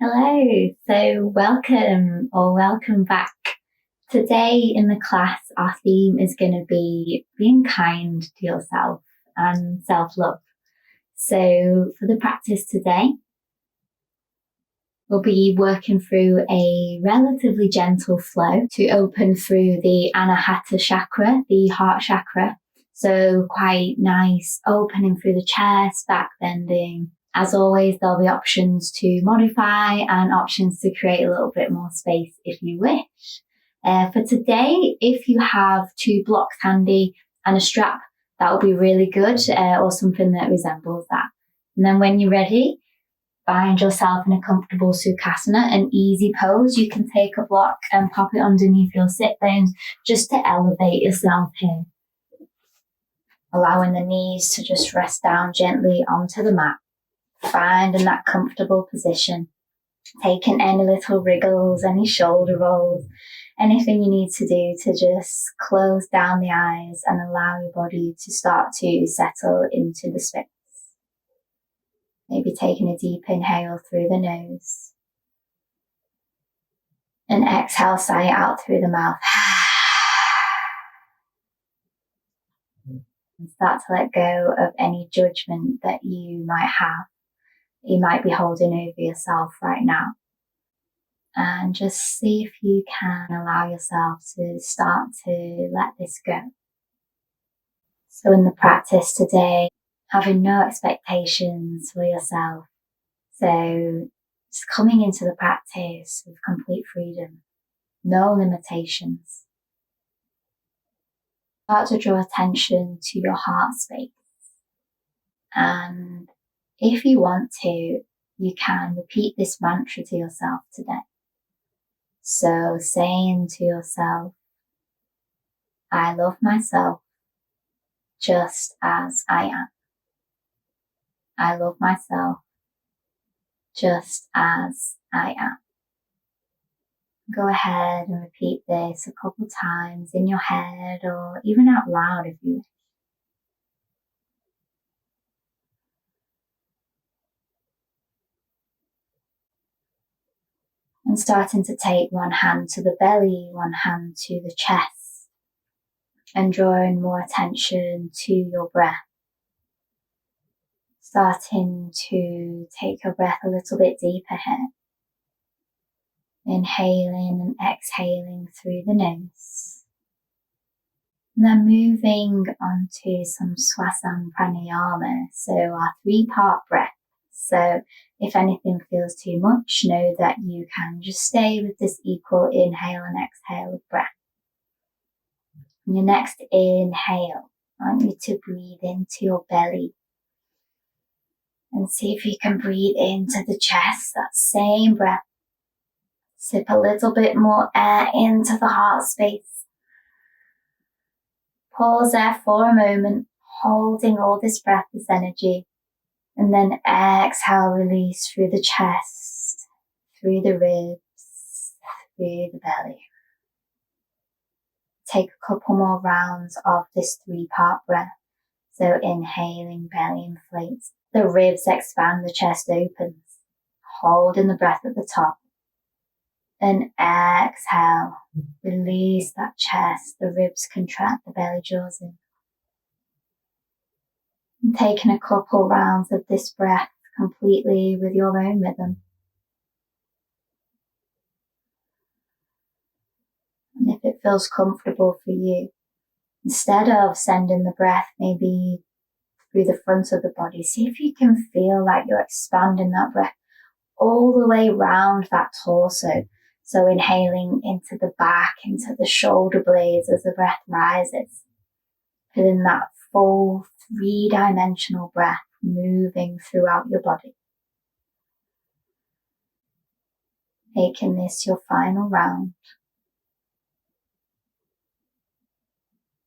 Hello, so welcome back. Today in the class, our theme is going to be being kind to yourself and self-love. So for the practice today, we'll be working through a relatively gentle flow to open through the Anahata chakra, the heart chakra. So quite nice, opening through the chest, back bending. As always, there'll be options to modify and options to create a little bit more space if you wish. For today, if you have 2 blocks handy and a strap, that will be really good, or something that resembles that. And then when you're ready, find yourself in a comfortable Sukhasana, an easy pose. You can take a block and pop it underneath your sit bones just to elevate yourself here. Allowing the knees to just rest down gently onto the mat. Finding that comfortable position. Taking any little wriggles, any shoulder rolls, anything you need to do to just close down the eyes and allow your body to start to settle into the space. Maybe taking a deep inhale through the nose. And exhale, sigh it out through the mouth. And start to let go of any judgment that you might have. You might be holding over yourself right now. And just see if you can allow yourself to start to let this go. So in the practice today, having no expectations for yourself. So just coming into the practice with complete freedom, no limitations. Start to draw attention to your heart space. And if you want to, you can repeat this mantra to yourself today. So saying to yourself, I love myself just as I am. I love myself just as I am. Go ahead and repeat this a couple times in your head or even out loud if you wish. And starting to take one hand to the belly, one hand to the chest, and drawing more attention to your breath. Starting to take your breath a little bit deeper here. Inhaling and exhaling through the nose. And then moving on to some swasam pranayama, so our 3-part breath. So if anything feels too much, know that you can just stay with this equal inhale and exhale of breath. On your next inhale, I want you to breathe into your belly and see if you can breathe into the chest, that same breath. Sip a little bit more air into the heart space. Pause there for a moment, holding all this breath, this energy. And then exhale, release through the chest, through the ribs, through the belly. Take a couple more rounds of this 3-part breath. So inhaling, belly inflates. The ribs expand, the chest opens. Holding the breath at the top. Then exhale, release that chest, the ribs contract, the belly draws in. And taking a couple rounds of this breath completely with your own rhythm. And if it feels comfortable for you, instead of sending the breath maybe through the front of the body, see if you can feel like you're expanding that breath all the way round that torso. So inhaling into the back, into the shoulder blades as the breath rises. Feeling that full 3-dimensional breath moving throughout your body. Making this your final round.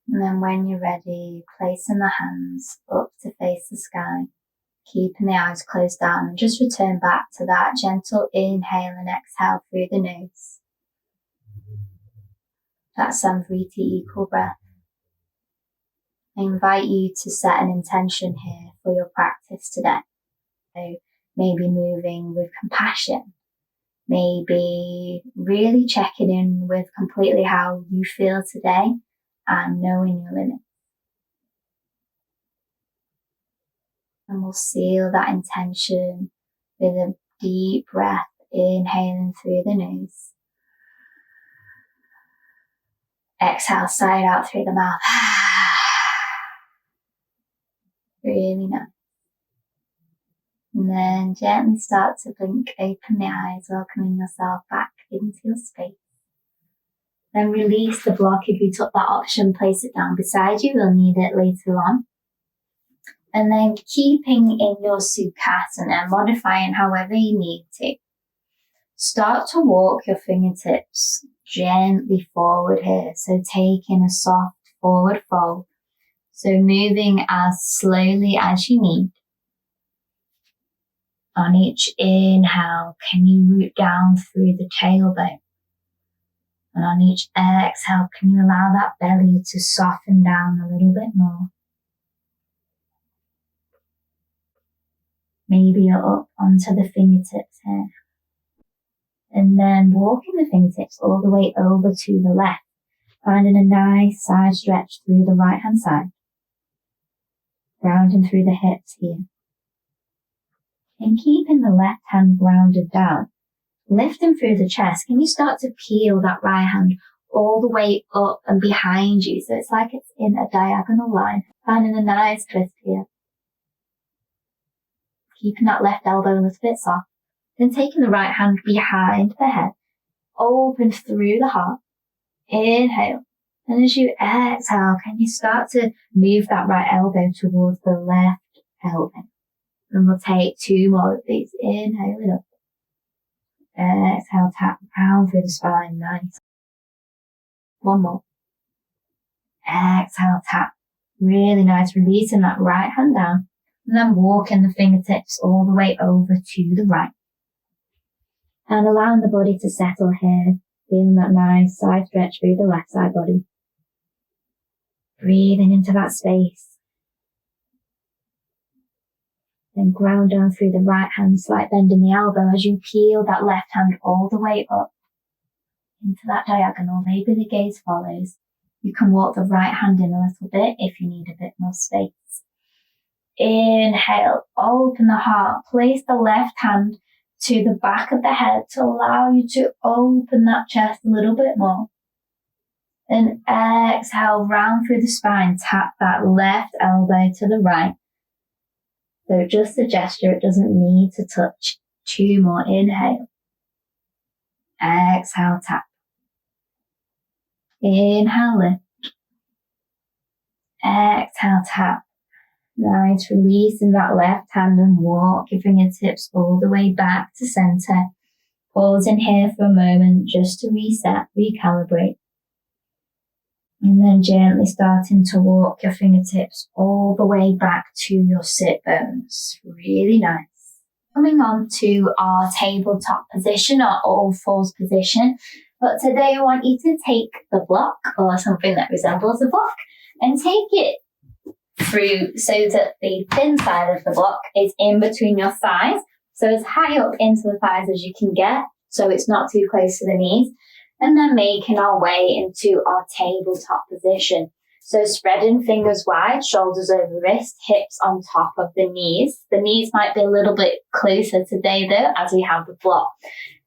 And then when you're ready, placing the hands up to face the sky, keeping the eyes closed down, and just return back to that gentle inhale and exhale through the nose. That Samvriti equal breath. I invite you to set an intention here for your practice today. So maybe moving with compassion, Maybe really checking in with completely how you feel today and knowing your limits. And we'll seal that intention with a deep breath, inhaling through the nose. Exhale, sigh it out through the mouth. Really nice. And then gently start to blink open the eyes, welcoming yourself back into your space. Then release the block. If you took that option, place it down beside you. We'll need it later on. And then keeping in your Sukhasana, modifying however you need to. Start to walk your fingertips gently forward here. So taking a soft forward fold. So moving as slowly as you need. On each inhale, can you root down through the tailbone? And on each exhale, can you allow that belly to soften down a little bit more? Maybe you're up onto the fingertips here. And then walking the fingertips all the way over to the left, finding a nice side stretch through the right hand side. Grounding through the hips here. And keeping the left hand grounded down, lifting through the chest, can you start to peel that right hand all the way up and behind you? So it's like it's in a diagonal line, finding a nice twist here. Keeping that left elbow a little bit soft. Then taking the right hand behind the head, open through the heart. Inhale. And as you exhale, can you start to move that right elbow towards the left elbow? And we'll take 2 more of these. Inhale it up. Exhale, tap down through the spine. Nice. 1 more. Exhale, tap. Really nice. Releasing that right hand down. And then walking the fingertips all the way over to the right. And allowing the body to settle here. Feeling that nice side stretch through the left side body. Breathing into that space. Then ground down through the right hand, slight bend in the elbow as you peel that left hand all the way up into that diagonal. Maybe the gaze follows. You can walk the right hand in a little bit if you need a bit more space. Inhale, open the heart, place the left hand to the back of the head to allow you to open that chest a little bit more. And exhale, round through the spine, tap that left elbow to the right. So just a gesture, it doesn't need to touch. 2 more, inhale. Exhale, tap. Inhale, lift. Exhale, tap. Nice, releasing that left hand and walk your fingertips all the way back to center. Pausing here for a moment just to reset, recalibrate. And then gently starting to walk your fingertips all the way back to your sit bones. Really nice. Coming on to our tabletop position, our all fours position. But today I want you to take the block or something that resembles a block and take it through so that the thin side of the block is in between your thighs. So as high up into the thighs as you can get, so it's not too close to the knees. And then making our way into our tabletop position. So spreading fingers wide, shoulders over wrist, hips on top of the knees. The knees might be a little bit closer today though, as we have the block.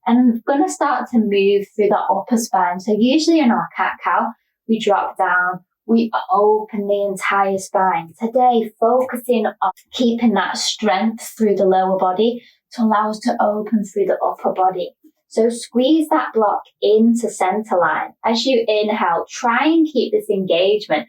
And I'm going to start to move through the upper spine. So usually in our cat-cow, we drop down, we open the entire spine. Today, focusing on keeping that strength through the lower body to allow us to open through the upper body. So squeeze that block into center line. As you inhale, try and keep this engagement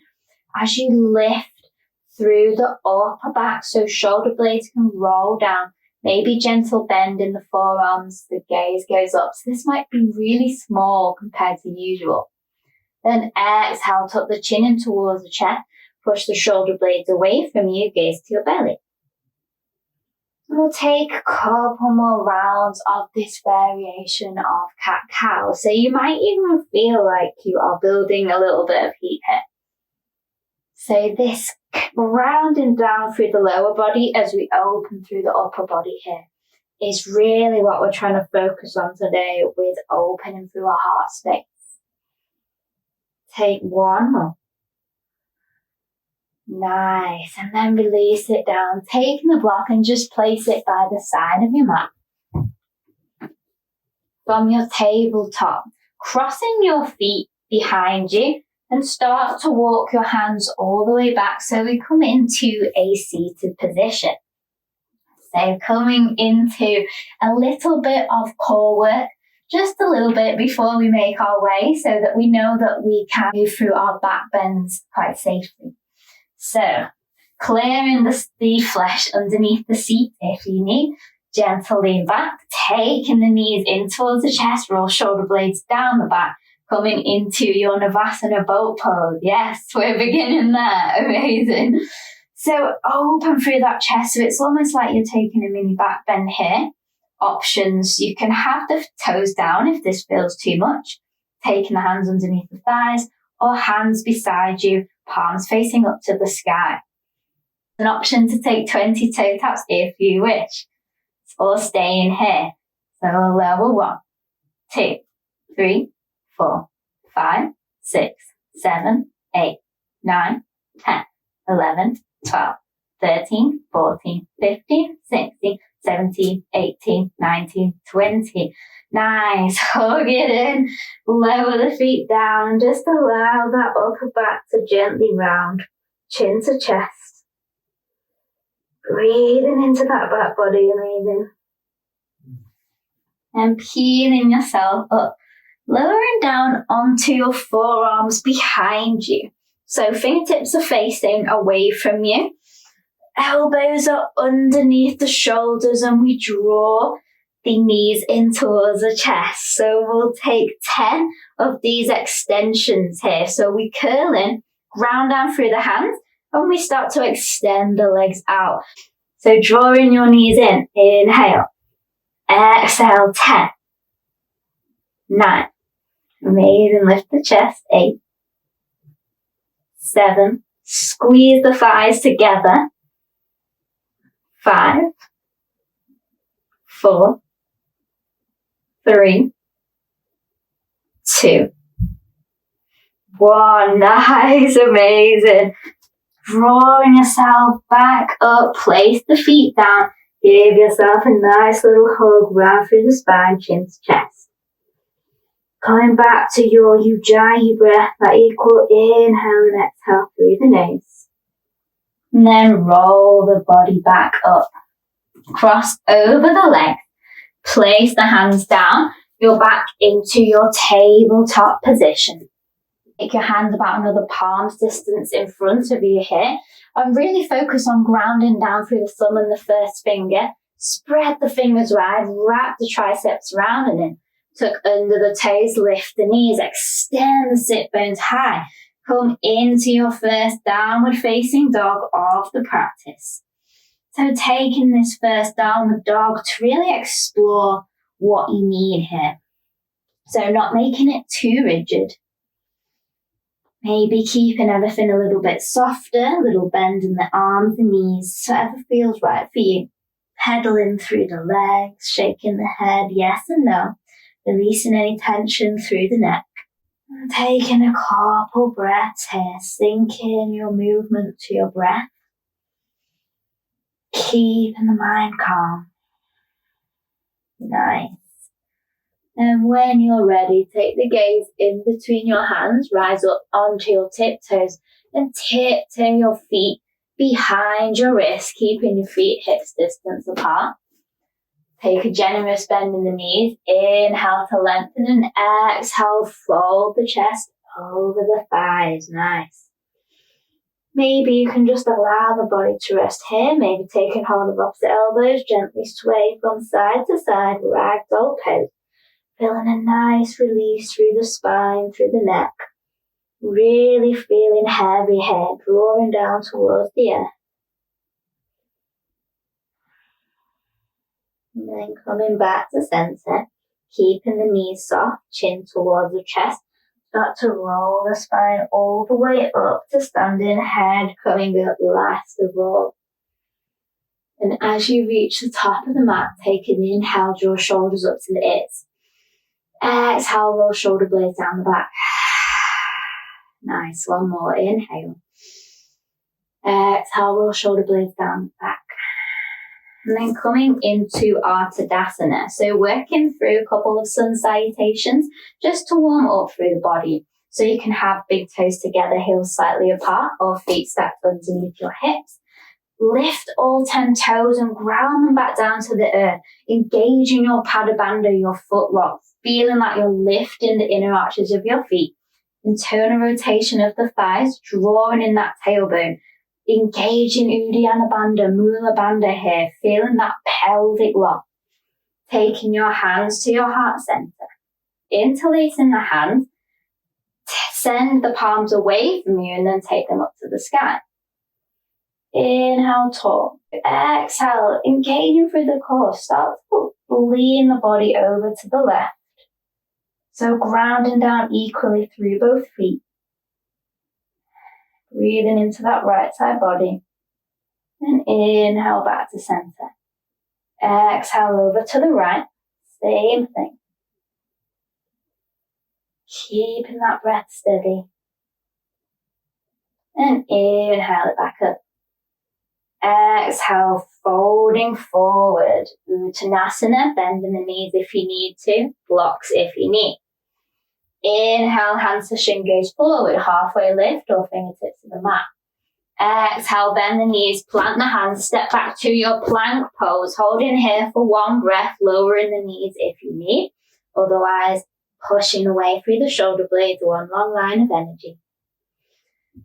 as you lift through the upper back so shoulder blades can roll down. Maybe gentle bend in the forearms, the gaze goes up. So this might be really small compared to usual. Then exhale, tuck the chin in towards the chest, push the shoulder blades away from you, gaze to your belly. We'll take a couple more rounds of this variation of cat-cow. So you might even feel like you are building a little bit of heat here. So this rounding down through the lower body as we open through the upper body here. is really what we're trying to focus on today with opening through our heart space. Take one more. Nice. And then release it down. Taking the block and just place it by the side of your mat. From your tabletop, crossing your feet behind you and start to walk your hands all the way back so we come into a seated position. So coming into a little bit of core work, just a little bit before we make our way so that we know that we can move through our back bends quite safely. So clearing the flesh underneath the seat if you need. Gentle lean back, taking the knees in towards the chest, roll shoulder blades down the back, coming into your Navasana boat pose. Yes, we're beginning there. Amazing. So open through that chest. So it's almost like you're taking a mini back bend here. Options. You can have the toes down if this feels too much. Taking the hands underneath the thighs or hands beside you, palms facing up to the sky. An option to take 20 toe taps if you wish. Or staying here. So a lower 1, 2, 3, 4, 5, 6, 7, 8, 9, 10, 11, 12, 13, 14, 15, 16, 17, 18, 19, 20. Nice. Hug it in. Lower the feet down and just allow that upper back to gently round. Chin to chest. Breathing into that back body, amazing. And peeling yourself up, lowering down onto your forearms behind you. So fingertips are facing away from you. Elbows are underneath the shoulders and we draw the knees in towards the chest. So we'll take 10 of these extensions here. So we curl in, ground down through the hands, and we start to extend the legs out. So drawing your knees in, inhale, exhale, 10, 9, amazing, lift the chest, 8, 7, squeeze the thighs together, 5, 4, 3, 2, 1, nice, amazing. Drawing yourself back up, place the feet down, give yourself a nice little hug round through the spine, chin to chest. Coming back to your Ujjayi breath, that equal inhale and exhale through the nose. And then roll the body back up. Cross over the legs, place the hands down, you're back into your tabletop position. Take your hands about another palm's distance in front of you here and really focus on grounding down through the thumb and the first finger. Spread the fingers wide, wrap the triceps round and in. Tuck under the toes, lift the knees, extend the sit bones high. Come into your first downward facing dog of the practice. So taking this first downward dog to really explore what you need here. So not making it too rigid. Maybe keeping everything a little bit softer, a little bend in the arms and knees, whatever feels right for you. Pedaling through the legs, shaking the head, yes and no. Releasing any tension through the neck. And taking a couple breaths here, syncing your movement to your breath. Keeping the mind calm. Nice. And when you're ready, take the gaze in between your hands, rise up onto your tiptoes and tiptoe your feet behind your wrists, keeping your feet hips distance apart. Take a generous bend in the knees, inhale to lengthen and exhale, fold the chest over the thighs, nice. Maybe you can just allow the body to rest here, maybe taking hold of opposite elbows, gently sway from side to side, ragdoll pose. Feeling a nice release through the spine, through the neck. Really feeling heavy head, drawing down towards the earth. And then coming back to center, keeping the knees soft, chin towards the chest. Start to roll the spine all the way up to standing, head coming up last of all. And as you reach the top of the mat, take an inhale, draw shoulders up to the ears. Exhale, roll shoulder blades down the back. Nice, one more, inhale. Exhale, roll shoulder blades down the back. And then coming into our Tadasana. So working through a couple of sun salutations just to warm up through the body. So you can have big toes together, heels slightly apart, or feet stacked underneath your hips. Lift all 10 toes and ground them back down to the earth. Engaging your Padabandha, your foot lock, feeling like you're lifting the inner arches of your feet. Internal rotation of the thighs, drawing in that tailbone. Engaging Uddiyana Bandha, Mula Bandha here, feeling that pelvic lock. Taking your hands to your heart center. Interlacing the hands. Send the palms away from you and then take them up to the sky. Inhale, tall. Exhale, engaging through the core. Start to lean the body over to the left. So grounding down equally through both feet. Breathing into that right side body. And inhale back to center. Exhale over to the right. Same thing. Keeping that breath steady. And inhale it back up. Exhale, folding forward. Uttanasana, bending the knees if you need to. Blocks if you need. Inhale, hands to shin gaze forward. Halfway lift or fingertips to the mat. Exhale, bend the knees, plant the hands, step back to your plank pose. Holding here for one breath, lowering the knees if you need. Otherwise, pushing away through the shoulder blades, one long line of energy.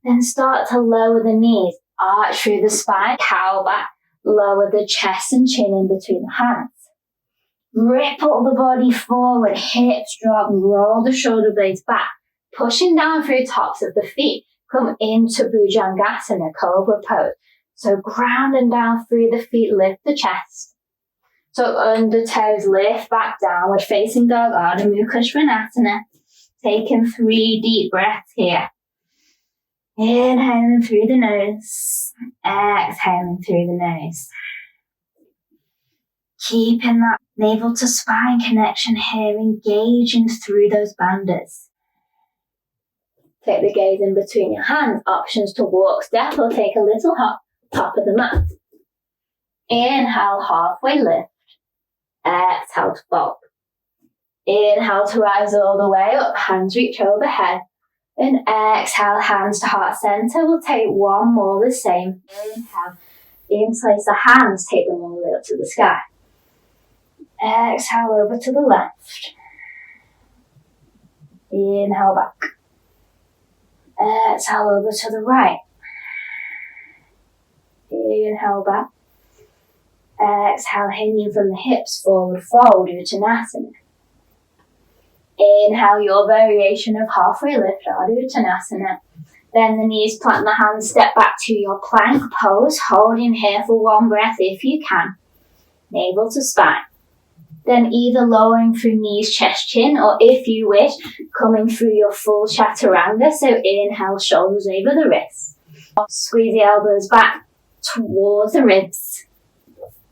Then start to lower the knees, arch through the spine, cow back, lower the chest and chin in between the hands. Ripple the body forward, hips drop, roll the shoulder blades back, pushing down through tops of the feet. Come into Bhujangasana, Cobra pose. So grounding down through the feet, lift the chest. So under toes, lift back, downward facing dog, Ardha Mukha Svanasana. Taking 3 deep breaths here. Inhaling through the nose, exhaling through the nose. Keeping that navel to spine connection here, engaging through those bandhas. Take the gaze in between your hands, options to walk, step, or take a little hop, top of the mat. Inhale, halfway lift. Exhale to fold. Inhale to rise all the way up, hands reach overhead. And exhale, hands to heart center. We'll take one more the same. Inhale, interlace the hands, take them all the way up to the sky. Exhale over to the left. Inhale back. Exhale over to the right. Inhale back. Exhale, hinging from the hips, forward fold, Uttanasana. Inhale, your variation of halfway lift, Ardha Uttanasana. Bend the knees, plant the hands, step back to your plank pose, holding here for one breath if you can. Navel to spine. Then either lowering through knees, chest, chin, or if you wish, coming through your full chaturanga. So inhale, shoulders over the wrists. Squeeze the elbows back towards the ribs.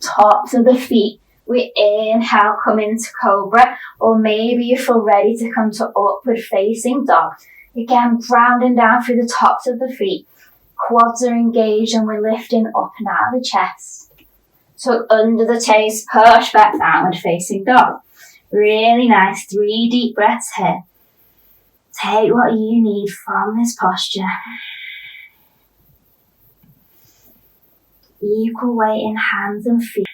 Tops of the feet. We inhale, come into cobra, or maybe you feel ready to come to upward facing dog. Again, grounding down through the tops of the feet. Quads are engaged and we're lifting up and out of the chest. So under the toes, push back, downward facing dog. Really nice, 3 deep breaths here. Take what you need from this posture. Equal weight in hands and feet.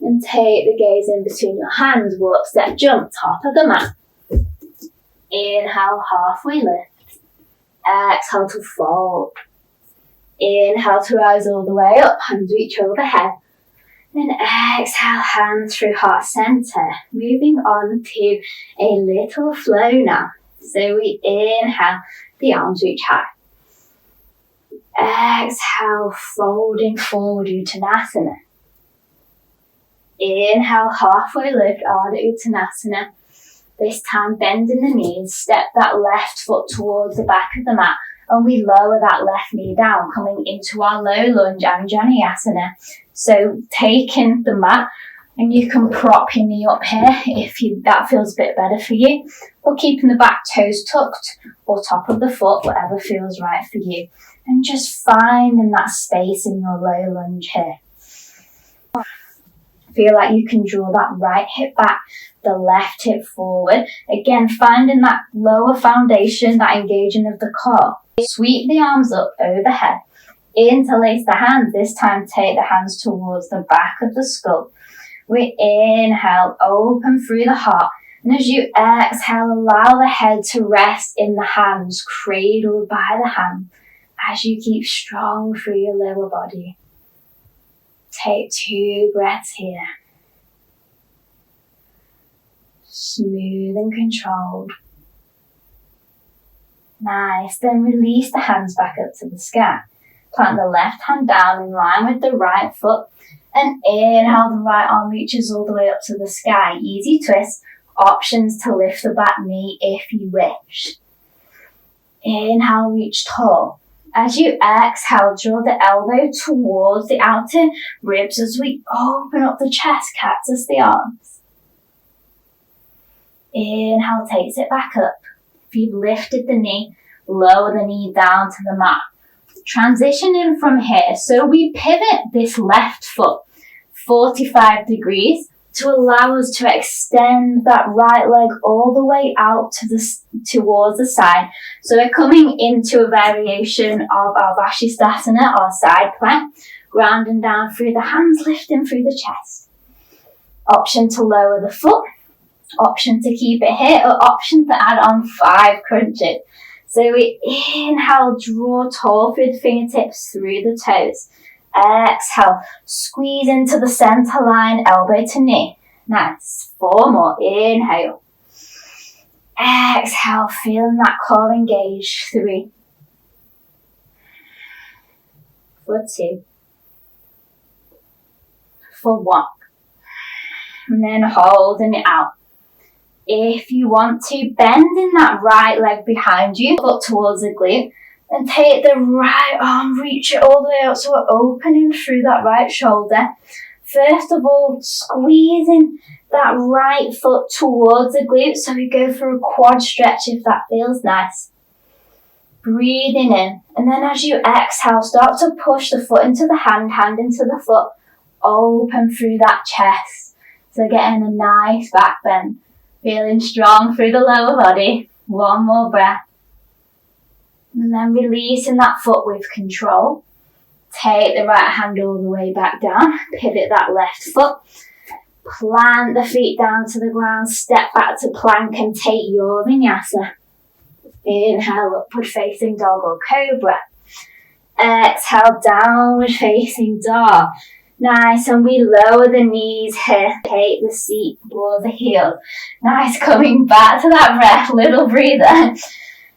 And take the gaze in between your hands, walk, step, jump, top of the mat. Inhale, halfway lift. Exhale to fold. Inhale to rise all the way up, hands reach overhead. Then exhale, hands through heart center. Moving on to a little flow now. So we inhale, the arms reach high. Exhale, folding forward, Uttanasana. Inhale, halfway lift, Ardha Uttanasana. This time bending the knees, step that left foot towards the back of the mat. and we lower that left knee down, coming into our low lunge Anjaneyasana. So taking the mat, and you can prop your knee up here if that feels a bit better for you, or keeping the back toes tucked or top of the foot, whatever feels right for you. And just finding that space in your low lunge here. Feel like you can draw that right hip back, the left hip forward. Again, finding that lower foundation, that engaging of the core. Sweep the arms up overhead. Interlace the hands. This time take the hands towards the back of the skull. We inhale, open through the heart. And as you exhale, allow the head to rest in the hands, cradled by the hand, as you keep strong through your lower body. Take 2 breaths here. Smooth and controlled. Nice. Then release the hands back up to the sky. Plant the left hand down in line with the right foot. And inhale, the right arm reaches all the way up to the sky. Easy twist. Options to lift the back knee if you wish. Inhale, reach tall. As you exhale, draw the elbow towards the outer ribs as we open up the chest, cactus the arms. Inhale, takes it back up. If you've lifted the knee, lower the knee down to the mat. Transitioning from here, so we pivot this left foot 45 degrees to allow us to extend that right leg all the way out towards the side. So we're coming into a variation of our Vashisthasana, our side plank, grounding down through the hands, lifting through the chest. Option to lower the foot, option to keep it here, or option to add on 5 crunches. So we inhale, draw tall through the fingertips, through the toes. Exhale, squeeze into the center line, elbow to knee. Nice. 4 more. Inhale. Exhale, feeling that core engage. 3. For 2. For 1. And then holding it out. If you want to, bend in that right leg behind you, foot towards the glute, and take the right arm, reach it all the way up, so we're opening through that right shoulder. First of all, squeezing that right foot towards the glute, so we go for a quad stretch if that feels nice. Breathing in, and then as you exhale, start to push the foot into the hand, hand into the foot, open through that chest. So getting a nice back bend, feeling strong through the lower body. 1 more breath. And then releasing that foot with control. Take the right hand all the way back down. Pivot that left foot. Plant the feet down to the ground. Step back to plank and take your vinyasa. Inhale, upward facing dog or cobra. Exhale, downward facing dog. Nice, and we lower the knees here. Take the seat or the heels. Nice, coming back to that breath, little breather.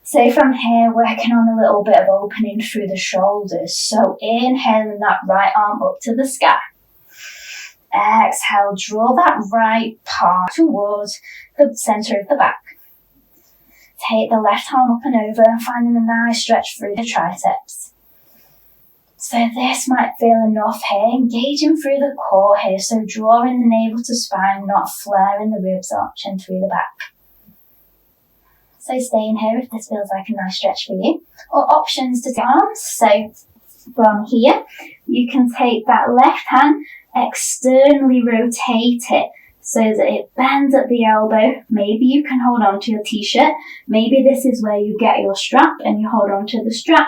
So from here, working on a little bit of opening through the shoulders. So inhaling that right arm up to the sky. Exhale, draw that right palm towards the center of the back. Take the left arm up and over and finding a nice stretch through the triceps. So this might feel enough here, engaging through the core here. So drawing the navel to spine, not flaring the ribs, arching through the back. So staying here if this feels like a nice stretch for you. Or options to the arms. So from here, you can take that left hand, externally rotate it so that it bends at the elbow. Maybe you can hold on to your t-shirt. Maybe this is where you get your strap and you hold on to the strap.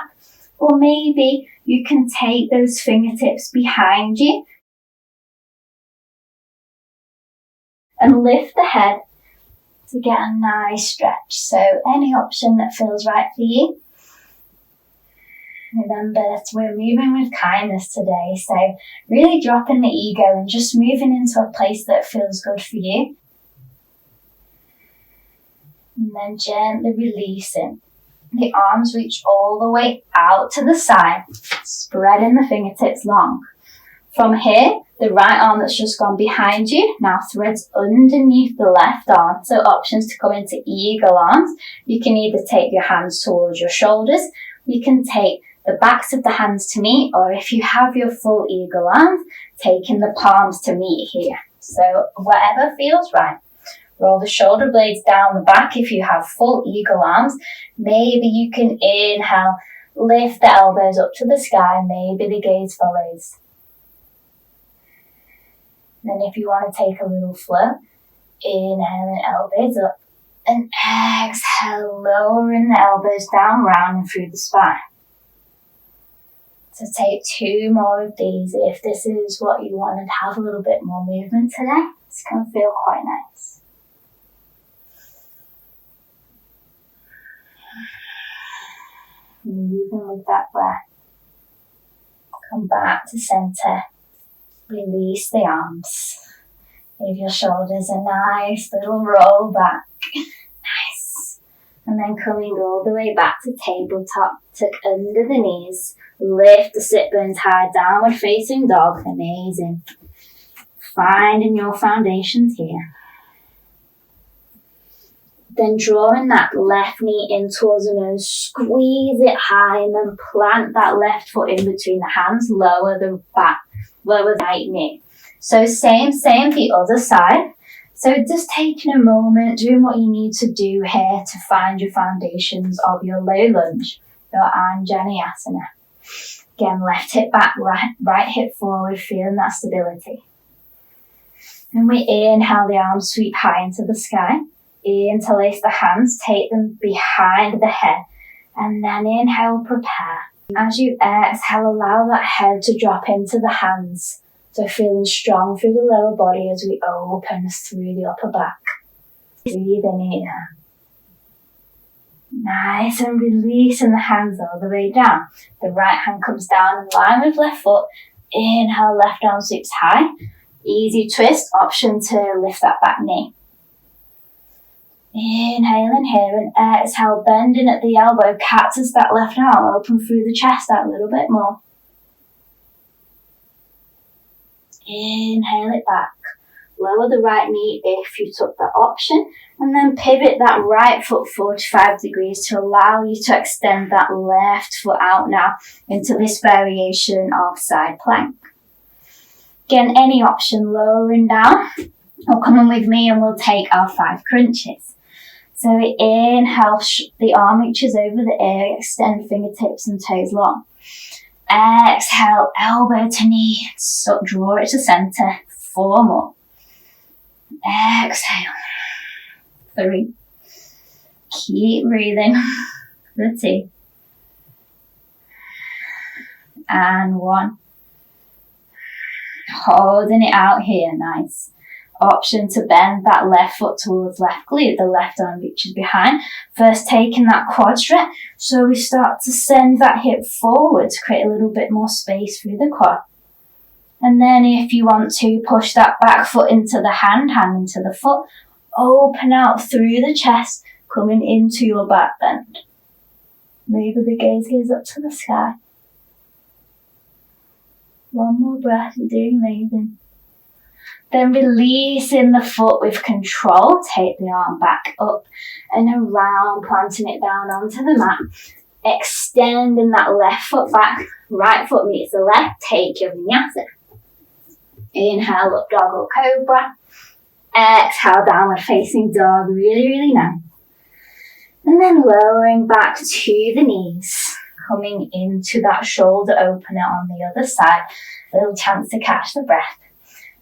Or maybe you can take those fingertips behind you and lift the head to get a nice stretch. So any option that feels right for you. Remember that we're moving with kindness today, so really dropping the ego and just moving into a place that feels good for you. And then gently releasing. The arms reach all the way out to the side, spreading the fingertips long. From here, the right arm that's just gone behind you now threads underneath the left arm. So options to come into eagle arms. You can either take your hands towards your shoulders, You can take the backs of the hands to meet, or if you have your full eagle arms, taking the palms to meet here. So whatever feels right. Roll the shoulder blades down the back if you have full eagle arms. Maybe you can inhale, lift the elbows up to the sky, maybe the gaze follows. Then if you want to take a little float, inhaling elbows up and exhale, lowering the elbows down, round and through the spine. So take 2 more of these if this is what you want and have a little bit more movement today. It's going to feel quite nice. Moving with that breath. Come back to center. Release the arms. Give your shoulders a nice little roll back. Nice. And then coming all the way back to tabletop. Tuck under the knees. Lift the sit bones high. Downward facing dog. Amazing. Finding your foundations here. Then drawing that left knee in towards the nose, squeeze it high, and then plant that left foot in between the hands, lower the right knee. So same the other side. So just taking a moment, doing what you need to do here to find your foundations of your low lunge, your Anjaneyasana. Again, left hip back, right hip forward, feeling that stability. And we inhale, the arms sweep high into the sky. Interlace the hands, take them behind the head, and then inhale, prepare. As you exhale, allow that head to drop into the hands. So feeling strong through the lower body as we open through the upper back. Breathe in here. Nice, and releasing the hands all the way down. The right hand comes down in line with left foot. Inhale, left arm sweeps high. Easy twist, option to lift that back knee. Inhaling here and exhale, bending at the elbow, cactus that left arm, open through the chest out a little bit more. Inhale it back. Lower the right knee if you took that option, and then pivot that right foot 45 degrees to allow you to extend that left foot out now into this variation of side plank. Again, any option, lowering down, or coming with me and we'll take our 5 crunches. So inhale, the arm reaches over the ear, extend fingertips and toes long. Exhale, elbow to knee, so draw it to center, 4 more. Exhale, 3. Keep breathing, for 2. And 1. Holding it out here, nice. Option to bend that left foot towards left glute, the left arm reaches behind. First taking that quad stretch, so we start to send that hip forward to create a little bit more space through the quad. And then if you want to push that back foot into the hand into the foot, open out through the chest, coming into your back bend. Maybe the gaze goes up to the sky. 1 more breath, you're doing amazing. Then releasing the foot with control, take the arm back up and around, planting it down onto the mat. Extending that left foot back, right foot meets the left, take your vinyasa. Inhale, up dog or cobra. Exhale, downward facing dog, really, really nice. And then lowering back to the knees, coming into that shoulder opener on the other side. A little chance to catch the breath.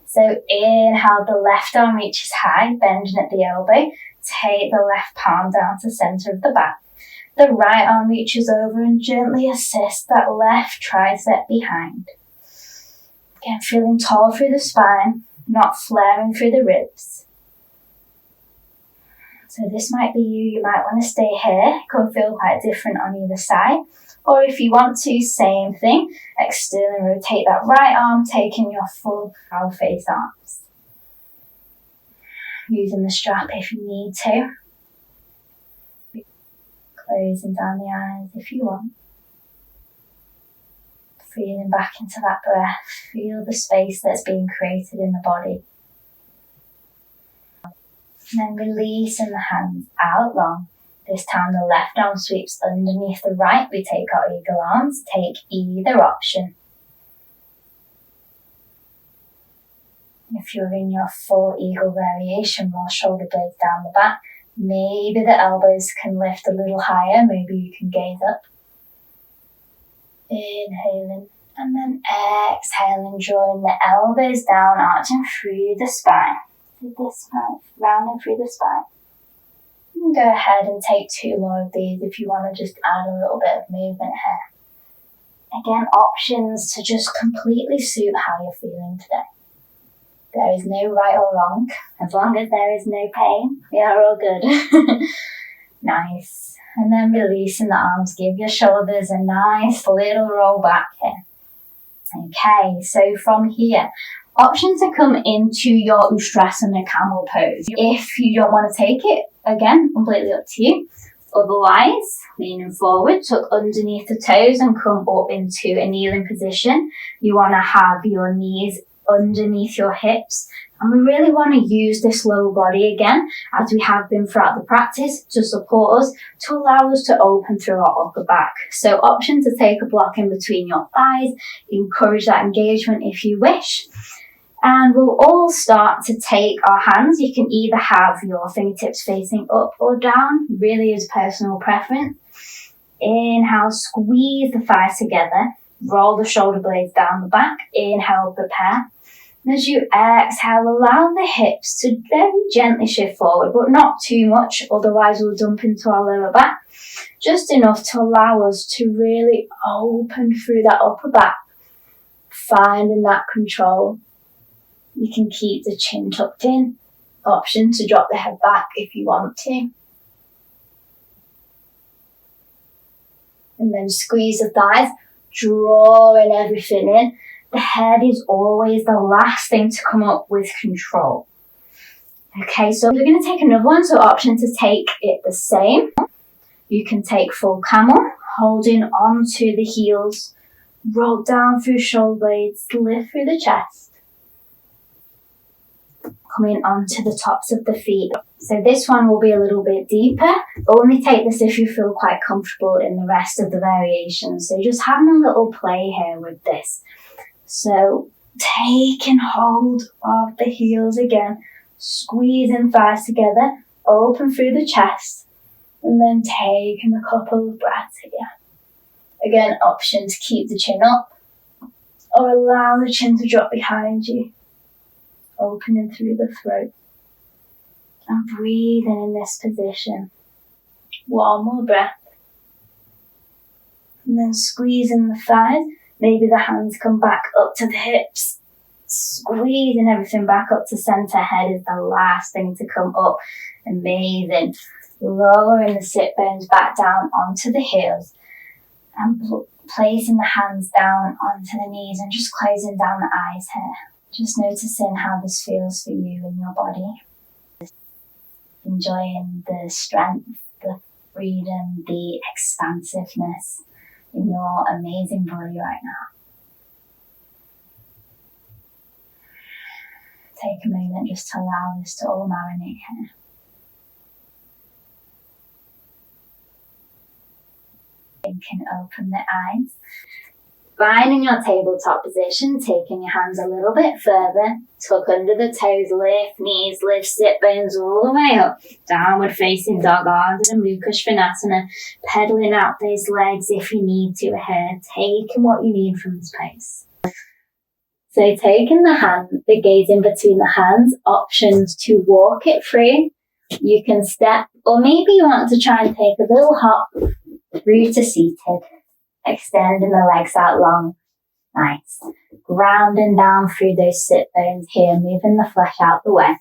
So inhale, the left arm reaches high, bending at the elbow. Take the left palm down to center of the back. The right arm reaches over and gently assist that left tricep behind. Again, feeling tall through the spine, not flaring through the ribs. So this might be you might want to stay here. It could feel quite different on either side. Or if you want to, same thing, externally rotate that right arm, taking your full cow face arms. Using the strap if you need to. Closing down the eyes if you want. Feeling back into that breath. Feel the space that's being created in the body. And then releasing the hands out long. This time the left arm sweeps underneath the right. We take our eagle arms, take either option. If you're in your full eagle variation, roll shoulder blades down the back. Maybe the elbows can lift a little higher. Maybe you can gaze up. Inhaling and then exhaling, drawing the elbows down, arching through the spine. Through this spine, rounding through the spine. And go ahead and take 2 more of these if you want to just add a little bit of movement here. Again, options to just completely suit how you're feeling today. There is no right or wrong. As long as there is no pain, we are all good. Nice. And then releasing the arms. Give your shoulders a nice little roll back here. Okay, so from here, options to come into your Ustrasana camel pose. If you don't want to take it, again, completely up to you. Otherwise, leaning forward, tuck underneath the toes and come up into a kneeling position. You want to have your knees underneath your hips, and we really want to use this lower body again, as we have been throughout the practice, to support us, to allow us to open through our upper back. So option to take a block in between your thighs, encourage that engagement if you wish. And we'll all start to take our hands. You can either have your fingertips facing up or down, really is personal preference. Inhale, squeeze the thighs together. Roll the shoulder blades down the back. Inhale, prepare. And as you exhale, allow the hips to very gently shift forward, but not too much, otherwise we'll dump into our lower back. Just enough to allow us to really open through that upper back, finding that control. You can keep the chin tucked in. Option to drop the head back if you want to. And then squeeze the thighs, drawing everything in. The head is always the last thing to come up with control. Okay, so we're going to take another one. So option to take it the same. You can take full camel, holding onto the heels, roll down through shoulder blades, lift through the chest. Coming onto the tops of the feet. So this one will be a little bit deeper, but only take this if you feel quite comfortable in the rest of the variations. So just having a little play here with this. So taking hold of the heels again, squeezing thighs together, open through the chest, and then taking a couple of breaths here. Again, option to keep the chin up or allow the chin to drop behind you, opening through the throat and breathing in this position. One more breath. And then squeezing the thighs. Maybe the hands come back up to the hips. Squeezing everything back up to center. Head is the last thing to come up. Amazing. Lowering the sit bones back down onto the heels. And placing the hands down onto the knees and just closing down the eyes here. Just noticing how this feels for you in your body. Enjoying the strength, the freedom, the expansiveness in your amazing body right now. Take a moment just to allow this to all marinate here. You can open the eyes. Finding your tabletop position, taking your hands a little bit further, tuck under the toes, lift knees, lift sit bones all the way up, downward facing dog, arms and Mukha Svanasana, pedaling out those legs if you need to here, taking what you need from this pose. So taking the gaze in between the hands, options to walk it through, you can step, or maybe you want to try and take a little hop through to seated. Extending the legs out long. Nice. Grounding down through those sit bones here, moving the flesh out the way.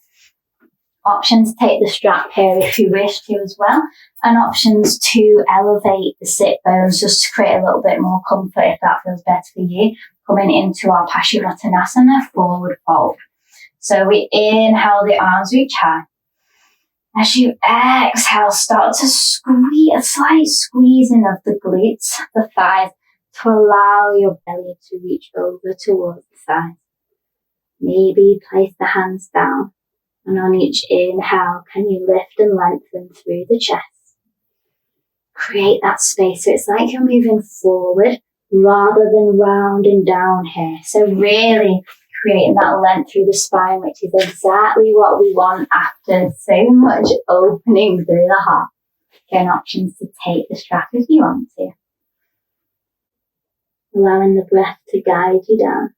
Options to take the strap here if you wish to as well. And options to elevate the sit bones just to create a little bit more comfort if that feels better for you. Coming into our Paschimottanasana, forward fold. So we inhale, the arms reach high. As you exhale, start to squeeze, a slight squeezing of the glutes, the thighs, to allow your belly to reach over towards the thighs. Maybe place the hands down, and on each inhale, can you lift and lengthen through the chest. create that space. So it's like you're moving forward rather than round and down here. So really creating that length through the spine, which is exactly what we want after so much opening through the heart. Again, options to take the strap if you want to. Allowing the breath to guide you down.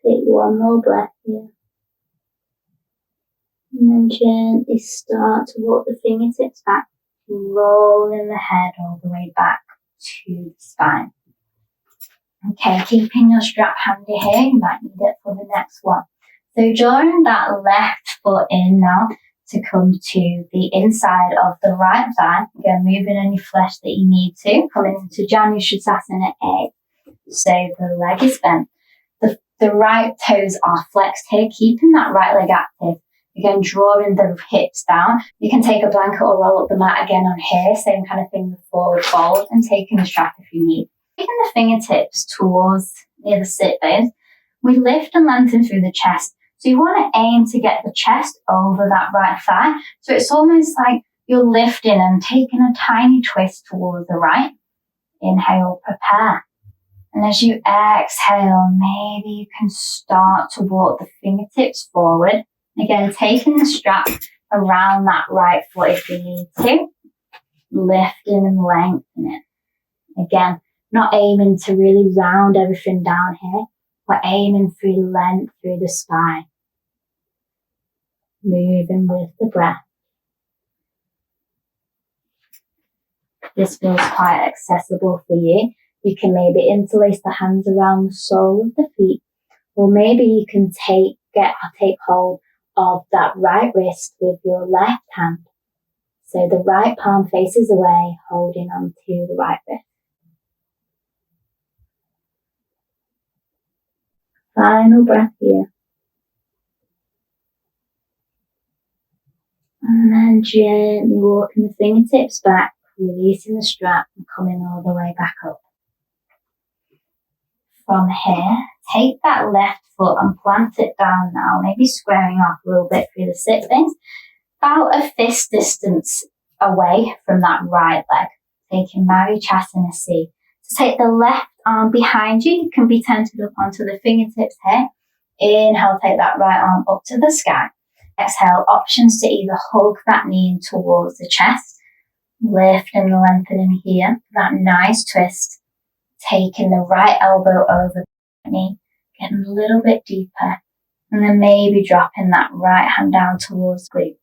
Take one more breath here. And then gently start to walk the fingertips back, rolling the head all the way back to the spine. Okay, keeping your strap handy here, you might need it for the next one. So drawing that left foot in now to come to the inside of the right thigh. Again, moving any flesh that you need to. Coming into Janushirasana A. So the leg is bent. The right toes are flexed here, keeping that right leg active. Again, drawing the hips down. You can take a blanket or roll up the mat again on here. Same kind of thing with forward fold and taking the strap if you need. Taking the fingertips towards near the sit bones, we lift and lengthen through the chest. So you want to aim to get the chest over that right thigh. So it's almost like you're lifting and taking a tiny twist towards the right. Inhale, prepare. And as you exhale, maybe you can start to walk the fingertips forward. Again, taking the strap around that right foot if you need to. Lifting and lengthening. Again, not aiming to really round everything down here. We're aiming through length through the spine. Moving with the breath. This feels quite accessible for you. You can maybe interlace the hands around the sole of the feet, or maybe you can take hold of that right wrist with your left hand. So the right palm faces away, holding on to the right wrist. Final breath here. And then gently walking the fingertips back, releasing the strap and coming all the way back up. From here, take that left foot and plant it down now, maybe squaring off a little bit through the sit bones, about a fist distance away from that right leg, taking Marichasana C. So take the left arm behind you, you can be tented up onto the fingertips here. Inhale, take that right arm up to the sky. Exhale, options to either hug that knee in towards the chest, lift and lengthening here, that nice twist. Taking the right elbow over the knee, getting a little bit deeper, and then maybe dropping that right hand down towards the glute.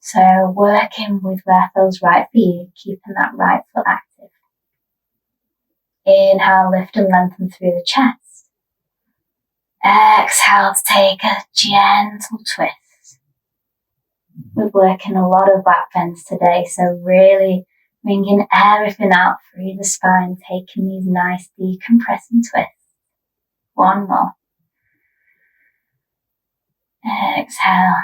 So working with where feels right for you, keeping that right foot active. Inhale, lift and lengthen through the chest. Exhale to take a gentle twist. We're working a lot of back bends today, so really bringing everything out through the spine, taking these nice decompressing twists. One more. Exhale.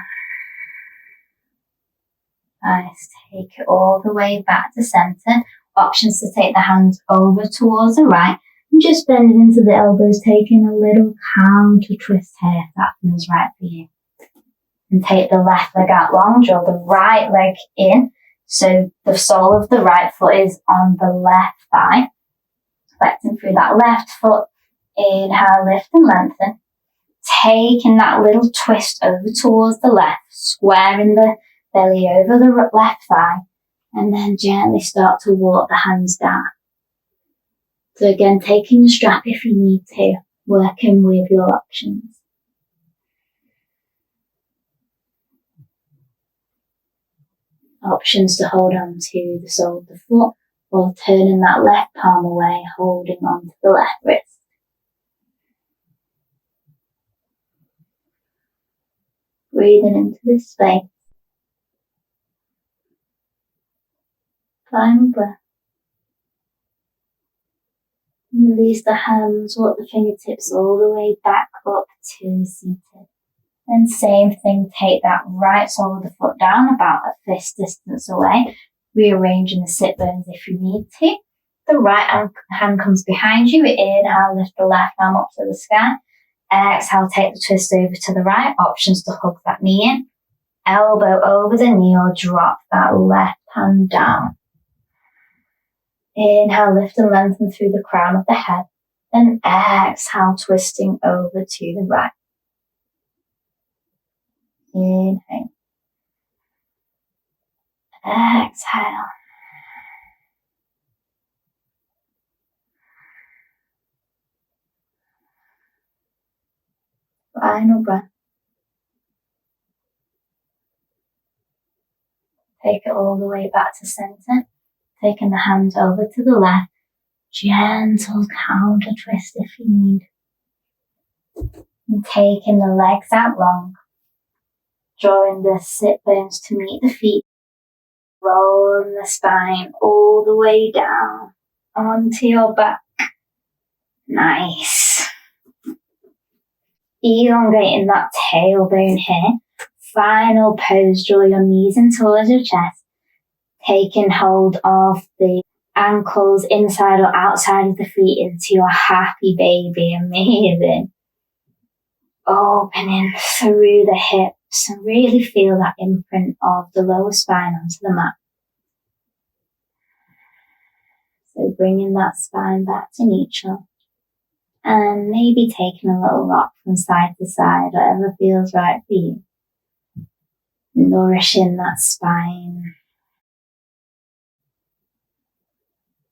Nice. Take it all the way back to center. Options to take the hands over towards the right and just bend it into the elbows, taking a little counter twist here if that feels right for you. And take the left leg out long, draw the right leg in. So the sole of the right foot is on the left thigh. Flexing through that left foot. Inhale, lift and lengthen. Taking that little twist over towards the left, squaring the belly over the left thigh. And then gently start to walk the hands down. So again, taking the strap if you need to, working with your options. Options to hold on to the sole of the foot or turning that left palm away, holding on to the left wrist. Breathing into this space. Final breath. Release the hands, walk the fingertips all the way back up to seated. Then same thing, take that right sole of the foot down about a fist distance away, rearranging the sit bones if you need to. The right hand comes behind you. Inhale, lift the left arm up to the sky. Exhale, take the twist over to the right. Options to hug that knee in. Elbow over the knee or drop that left hand down. Inhale, lift and lengthen through the crown of the head. Then exhale, twisting over to the right. Inhale. Exhale. Final breath. Take it all the way back to center. Taking the hands over to the left. Gentle counter twist if you need. And taking the legs out long. Drawing the sit bones to meet the feet. Rolling the spine all the way down onto your back. Nice. Elongating that tailbone here. Final pose, draw your knees in towards your chest. Taking hold of the ankles inside or outside of the feet into your happy baby. Amazing. Opening through the hips and really feel that imprint of the lower spine onto the mat. So bringing that spine back to neutral. And maybe taking a little rock from side to side, whatever feels right for you. Nourishing that spine.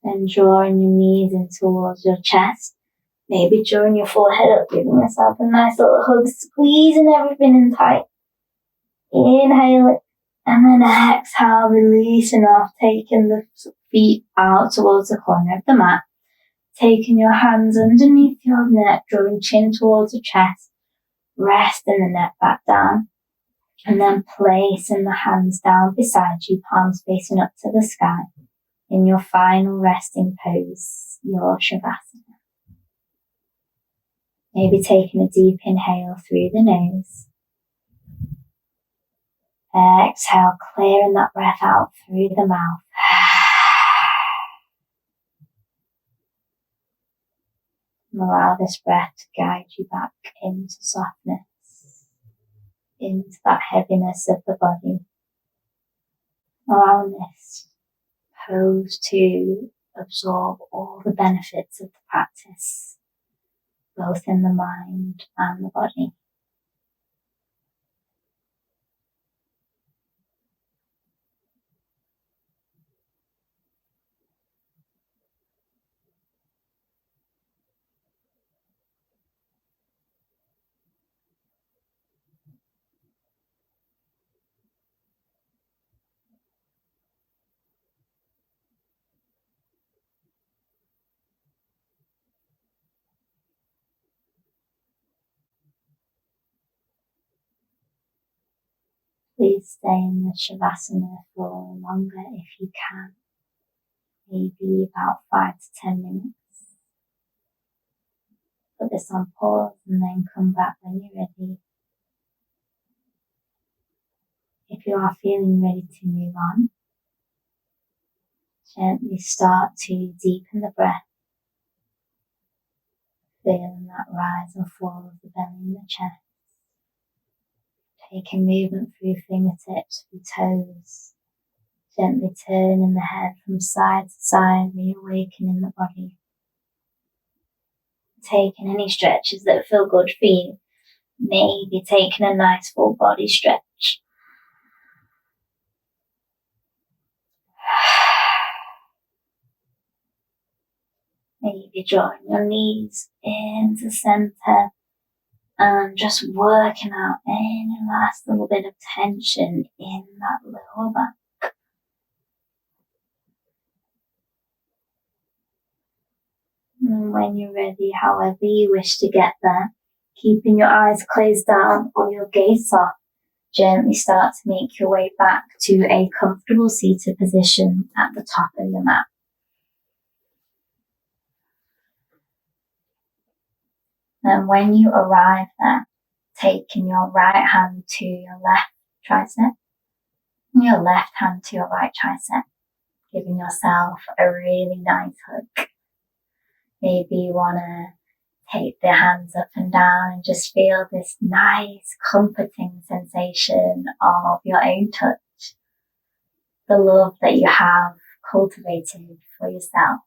Then drawing your knees in towards your chest. Maybe drawing your forehead up, giving yourself a nice little hug, squeezing everything in tight. Inhale it. And then exhale, releasing off, taking the feet out towards the corner of the mat. Taking your hands underneath your neck, drawing chin towards the chest. Resting the neck back down. And then placing the hands down beside you, palms facing up to the sky. In your final resting pose, your Shavasana. Maybe taking a deep inhale through the nose. Exhale, clearing that breath out through the mouth. And allow this breath to guide you back into softness, into that heaviness of the body. Allowing this pose to absorb all the benefits of the practice, both in the mind and the body. Please stay in the Shavasana for longer if you can, maybe about 5 to 10 minutes. Put this on pause and then come back when you're ready. If you are feeling ready to move on, gently start to deepen the breath, feeling that rise and fall of the belly and the chest. Taking movement through your fingertips, through toes, gently turning the head from side to side, reawakening the body. Taking any stretches that feel good for you, maybe taking a nice full body stretch. Maybe drawing your knees into center and just working out any last little bit of tension in that lower back. And when you're ready, however you wish to get there, keeping your eyes closed down or your gaze soft, gently start to make your way back to a comfortable seated position at the top of your mat. And when you arrive there, taking your right hand to your left tricep and your left hand to your right tricep. giving yourself a really nice hug. Maybe you want to take the hands up and down and just feel this nice, comforting sensation of your own touch, the love that you have cultivated for yourself.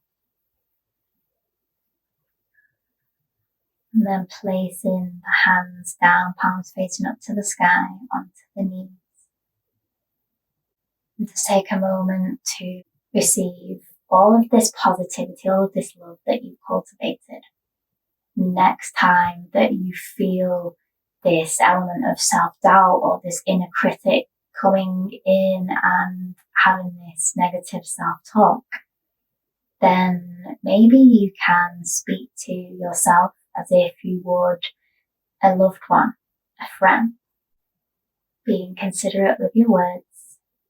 And then placing the hands down, palms facing up to the sky, onto the knees. And just take a moment to receive all of this positivity, all of this love that you've cultivated. Next time that you feel this element of self-doubt or this inner critic coming in and having this negative self-talk, then maybe you can speak to yourself as if you would a loved one, a friend, being considerate with your words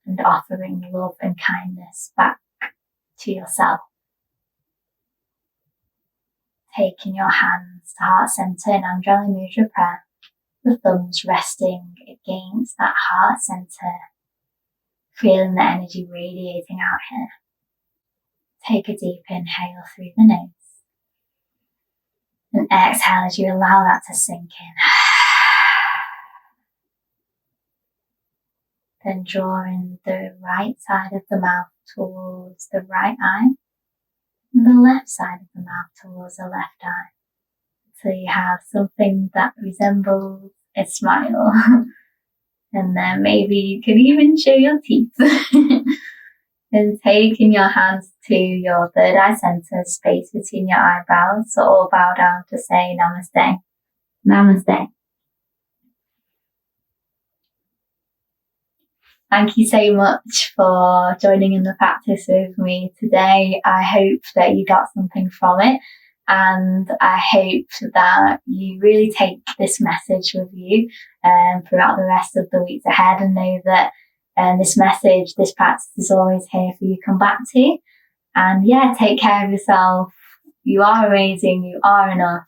and offering love and kindness back to yourself. Taking your hands to heart center in Anjali Mudra prayer, the thumbs resting against that heart center, feeling the energy radiating out here. Take a deep inhale through the nose and exhale as you allow that to sink in. Then drawing the right side of the mouth towards the right eye and the left side of the mouth towards the left eye. So you have something that resembles a smile. And then maybe you could even show your teeth. And taking your hands to your third eye center, space between your eyebrows, so all bow down to say namaste. Namaste. Thank you so much for joining in the practice with me today. I hope that you got something from it, and I hope that you really take this message with you throughout the rest of the weeks ahead, and know that this message, this practice is always here for you to come back to. And yeah, take care of yourself. You are amazing. You are enough.